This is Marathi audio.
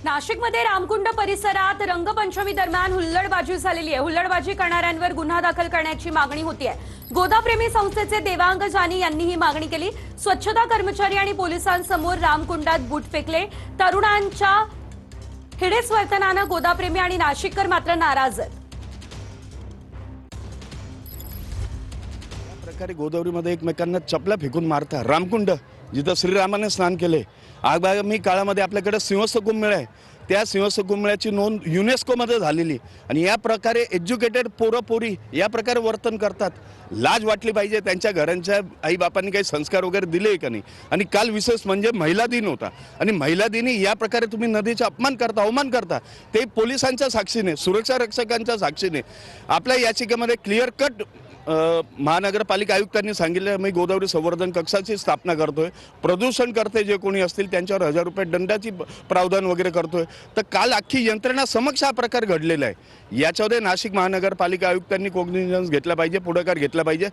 नाशिकमध्ये रामकुंड परिसरात रंगपंचमी दरम्यान हुल्लडबाजी झालेली आहे। हुल्लडबाजी करणाऱ्यांवर गुन्हा दाखल करण्याची मागणी होतीये। गोदाप्रेमी संस्थेचे देवांग जानी यांनी ही मागणी केली। स्वच्छता कर्मचारी आणि पोलिसांसमोर रामकुंडात बूट फेकले। तरुणांच्या हिडेस वर्तनाने गोदाप्रेमी आणि नाशिककर मात्र नाराज आहेत। प्रकारे गोदावरीमध्ये एकमेकांना चपला फेकून मारता रामकुंड जिथं श्रीरामाने स्नान केले। आगामी काळामध्ये आपल्याकडे सिंहस्थ कुंभमेळा आहे, त्या सिंहस्थ कुंभमेळ्याची नोंद युनेस्कोमध्ये झालेली आणि या प्रकारे एज्युकेटेड पोरपोरी या प्रकारे वर्तन करतात। लाज वाटली पाहिजे। त्यांच्या घरांच्या आईबापांनी काही संस्कार वगैरे दिले का नाही। आणि काल विशेष म्हणजे महिला दिन होता आणि महिला दिनी या प्रकारे तुम्ही नदीचा अपमान करता, अवमान करता, ते पोलिसांच्या साक्षीने, सुरक्षा रक्षकांच्या साक्षीने। आपल्या याचिकेमध्ये क्लिअर कट महानगरपालिका आयुक्तांनी सांगितलं, मी गोदावरी संवर्धन कक्षाची स्थापना करतोय, प्रदूषण करते जे कोणी असतील त्यांच्यावर 1000 रुपये दंडाची प्रावधान वगैरे करतोय। तर काल अख्खी यंत्रणा समक्ष हा प्रकार घडलेला आहे। याच्यामध्ये नाशिक महानगरपालिका आयुक्तांनी कॉग्निझन्स घेतला पाहिजे, पुढाकार घेतला पाहिजे।